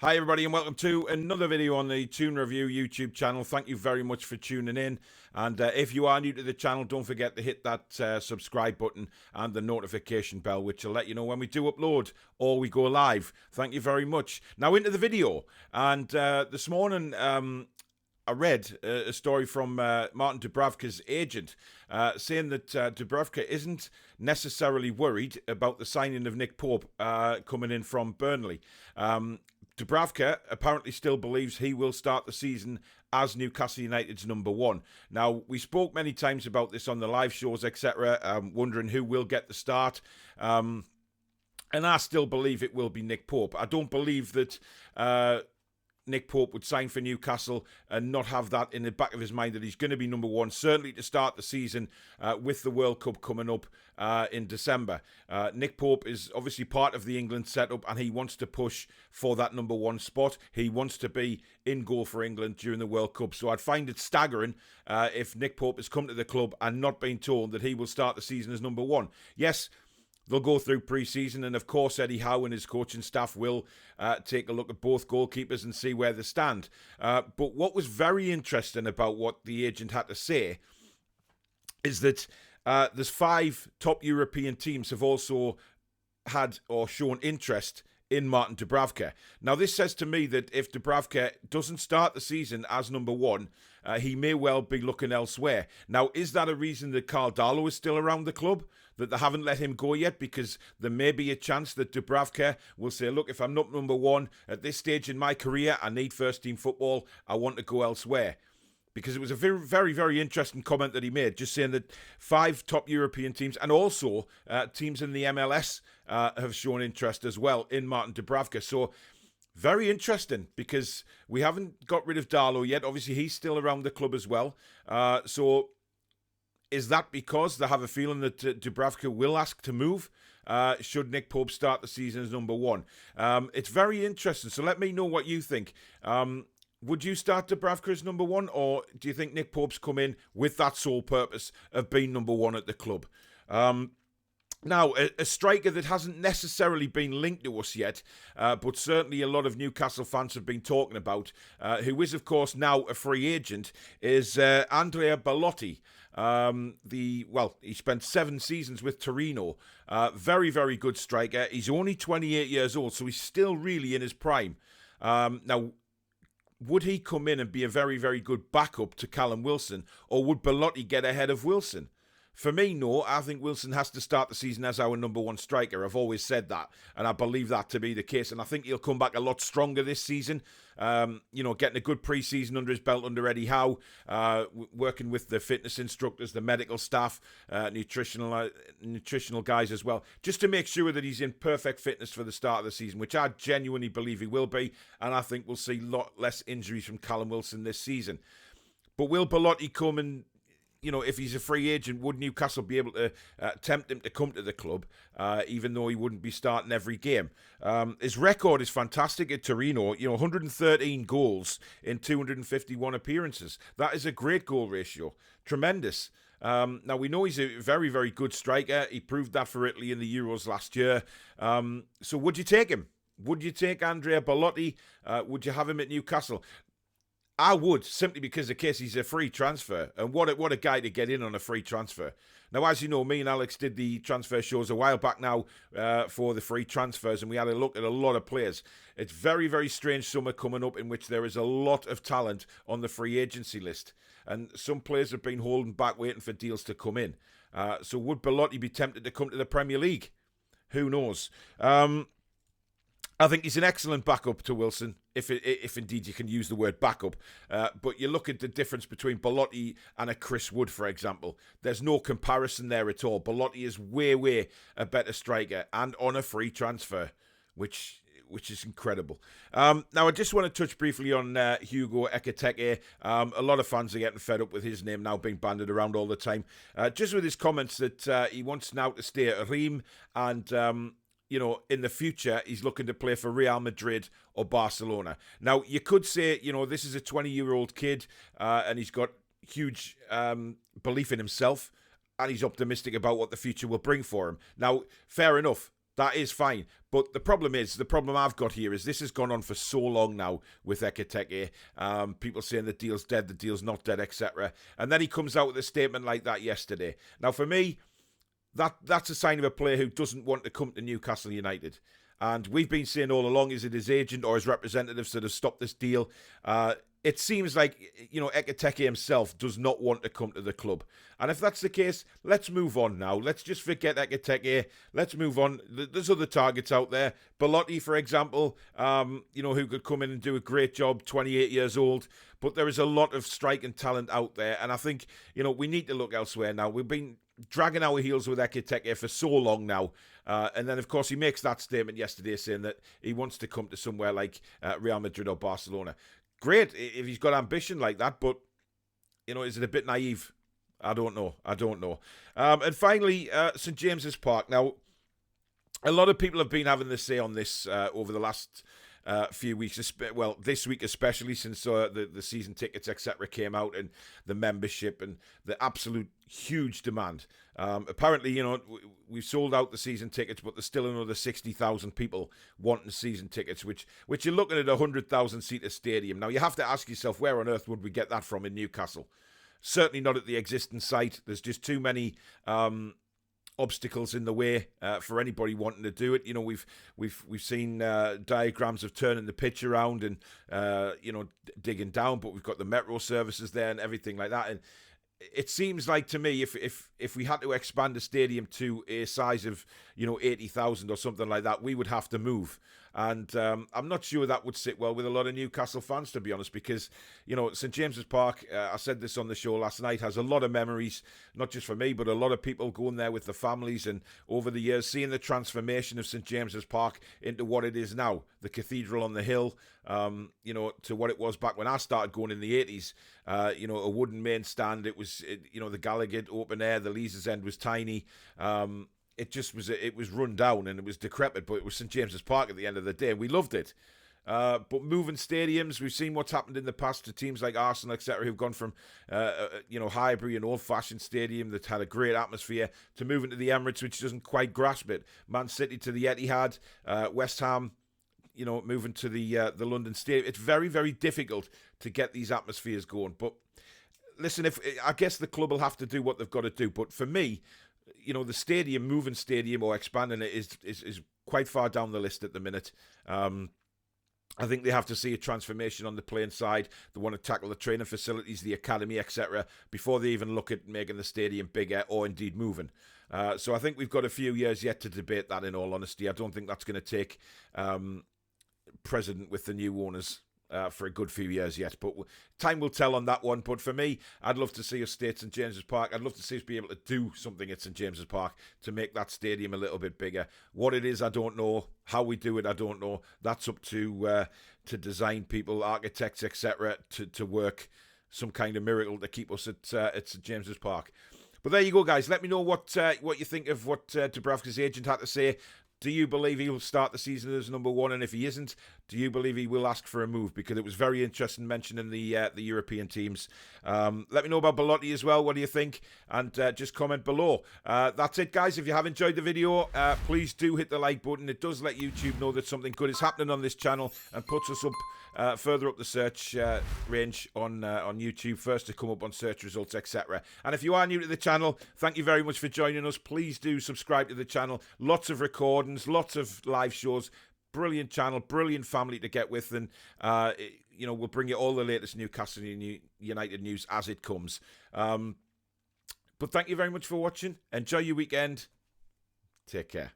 Hi everybody and welcome to another video on the Toon Review YouTube channel. Thank you very much for tuning in, and if you are new to the channel, don't forget to hit that subscribe button and the notification bell, which will let you know when we do upload or we go live. Thank you very much. Now into the video, and this morning I read a story from Martin Dubravka'S agent saying that Dubravka isn't necessarily worried about the signing of Nick Pope coming in from Burnley. Dubravka apparently still believes he will start the season as Newcastle United's number one. Now, we spoke many times about this on the live shows, etc., wondering who will get the start. And I still believe it will be Nick Pope. I don't believe that Nick Pope would sign for Newcastle and not have that in the back of his mind that he's going to be number one, certainly to start the season with the World Cup coming up in December. Nick Pope is obviously part of the England setup and he wants to push for that number one spot. He wants to be in goal for England during the World Cup. So I'd find it staggering if Nick Pope has come to the club and not been told that he will start the season as number one. Yes, they'll go through pre-season, and of course Eddie Howe and his coaching staff will take a look at both goalkeepers and see where they stand. But what was very interesting about what the agent had to say is that there's 5 top European teams have also had or shown interest in Martin Dubravka. Now, this says to me that if Dubravka doesn't start the season as number one, he may well be looking elsewhere. Now, is that a reason that Karl Darlow is still around the club, that they haven't let him go yet? Because there may be a chance that Dubravka will say, look, if I'm not number one at this stage in my career, I need first-team football, I want to go elsewhere. Because it was a very, very, very interesting comment that he made, just saying that 5 top European teams and also teams in the MLS have shown interest as well in Martin Dubravka. So very interesting, because we haven't got rid of Darlow yet. Obviously, he's still around the club as well. So is that because they have a feeling that Dubravka will ask to move should Nick Pope start the season as number one? It's very interesting. So let me know what you think. Would you start Dubravka as number one, or do you think Nick Pope's come in with that sole purpose of being number one at the club? Now, a striker that hasn't necessarily been linked to us yet, but certainly a lot of Newcastle fans have been talking about, who is, of course, now a free agent, is Andrea Belotti. He spent 7 seasons with Torino. Very, very good striker. He's only 28 years old, so he's still really in his prime. Now, would he come in and be a very, very good backup to Callum Wilson, or would Belotti get ahead of Wilson? For me, no. I think Wilson has to start the season as our number one striker. I've always said that, and I believe that to be the case. And I think he'll come back a lot stronger this season. Getting a good pre-season under his belt under Eddie Howe, working with the fitness instructors, the medical staff, nutritional guys as well, just to make sure that he's in perfect fitness for the start of the season, which I genuinely believe he will be. And I think we'll see a lot less injuries from Callum Wilson this season. But will Belotti come and, if he's a free agent, would Newcastle be able to tempt him to come to the club, even though he wouldn't be starting every game? His record is fantastic at Torino, 113 goals in 251 appearances. That is a great goal ratio. Tremendous. Now, we know he's a very, very good striker. He proved that for Italy in the Euros last year. So would you take him? Would you take Andrea Belotti? Would you have him at Newcastle? I would, simply because he's a free transfer. And what a guy to get in on a free transfer. Now, as you know, me and Alex did the transfer shows a while back now for the free transfers, and we had a look at a lot of players. It's very, very strange summer coming up in which there is a lot of talent on the free agency list. And some players have been holding back, waiting for deals to come in. So would Belotti be tempted to come to the Premier League? Who knows? I think he's an excellent backup to Wilson, if indeed you can use the word backup. But you look at the difference between Belotti and a Chris Wood, for example. There's no comparison there at all. Belotti is way, way a better striker and on a free transfer, which is incredible. Now, I just want to touch briefly on Hugo Ekkotek. A lot of fans are getting fed up with his name now being banded around all the time. Just with his comments that he wants now to stay at Reims and in the future, he's looking to play for Real Madrid or Barcelona. Now, you could say, this is a 20-year-old kid and he's got huge belief in himself and he's optimistic about what the future will bring for him. Now, fair enough. That is fine. But the problem I've got here is this has gone on for so long now with Ekkotek. People saying the deal's dead, the deal's not dead, etc. And then he comes out with a statement like that yesterday. Now, for me, that's a sign of a player who doesn't want to come to Newcastle United. And we've been saying all along, is it his agent or his representatives that have stopped this deal? It seems like, Ekkotek himself does not want to come to the club. And if that's the case, let's move on now. Let's just forget Ekkotek. Let's move on. There's other targets out there. Belotti, for example, who could come in and do a great job, 28 years old. But there is a lot of striking talent out there. And I think, we need to look elsewhere now. We've been dragging our heels with Ekkotek for so long now. And then, of course, he makes that statement yesterday saying that he wants to come to somewhere like Real Madrid or Barcelona. Great if he's got ambition like that, but, is it a bit naive? I don't know. And finally, St. James's Park. Now, a lot of people have been having this say on this over the last few weeks. Well, this week especially, since the season tickets, etc. came out, and the membership and the absolute huge demand. Apparently, we've sold out the season tickets, but there's still another 60,000 people wanting season tickets, which you're looking at a 100,000 seater stadium. Now, you have to ask yourself, where on earth would we get that from in Newcastle? Certainly not at the existing site. There's just too many obstacles in the way for anybody wanting to do it. We've seen diagrams of turning the pitch around and digging down, but we've got the metro services there and everything like that. And it seems like to me, if we had to expand the stadium to a size of 80,000 or something like that, we would have to move. And I'm not sure that would sit well with a lot of Newcastle fans, to be honest, because, St. James's Park, I said this on the show last night, has a lot of memories, not just for me, but a lot of people going there with their families, and over the years, seeing the transformation of St. James's Park into what it is now, the cathedral on the hill, to what it was back when I started going in the 80s, a wooden main stand. It was, the Gallagher open air, the Leazes End was tiny. It was run down and it was decrepit, but it was St. James's Park at the end of the day. We loved it. But moving stadiums, we've seen what's happened in the past to teams like Arsenal, etc., who've gone from, Highbury, an old-fashioned stadium that had a great atmosphere, to moving to the Emirates, which doesn't quite grasp it. Man City to the Etihad, West Ham, moving to the London Stadium. It's very, very difficult to get these atmospheres going. But listen, I guess the club will have to do what they've got to do. But for me, the stadium, moving stadium or expanding it is quite far down the list at the minute. I think they have to see a transformation on the playing side. They want to tackle the training facilities, the academy, etc., before they even look at making the stadium bigger or indeed moving. So I think we've got a few years yet to debate that, in all honesty. I don't think that's going to take precedent with the new owners for a good few years yet, but time will tell on that one. But for me, I'd love to see us stay at St. James's Park. I'd love to see us be able to do something at St. James's Park to make that stadium a little bit bigger. What it is, I don't know. How we do it, I don't know. That's up to design people, architects, etc., to work some kind of miracle to keep us at St. James's Park. But there you go, guys. Let me know what you think of what Dubravka'S agent had to say. Do you believe he will start the season as number one? And if he isn't, do you believe he will ask for a move? Because it was very interesting mentioning the European teams. Let me know about Belotti as well. What do you think? And just comment below. That's it, guys. If you have enjoyed the video, please do hit the like button. It does let YouTube know that something good is happening on this channel and puts us up further up the search range on YouTube, first to come up on search results, etc. And if you are new to the channel, thank you very much for joining us. Please do subscribe to the channel. Lots of recordings, lots of live shows. Brilliant channel, brilliant family to get with, and we'll bring you all the latest Newcastle United news as it comes. But thank you very much for watching. Enjoy your weekend. Take care.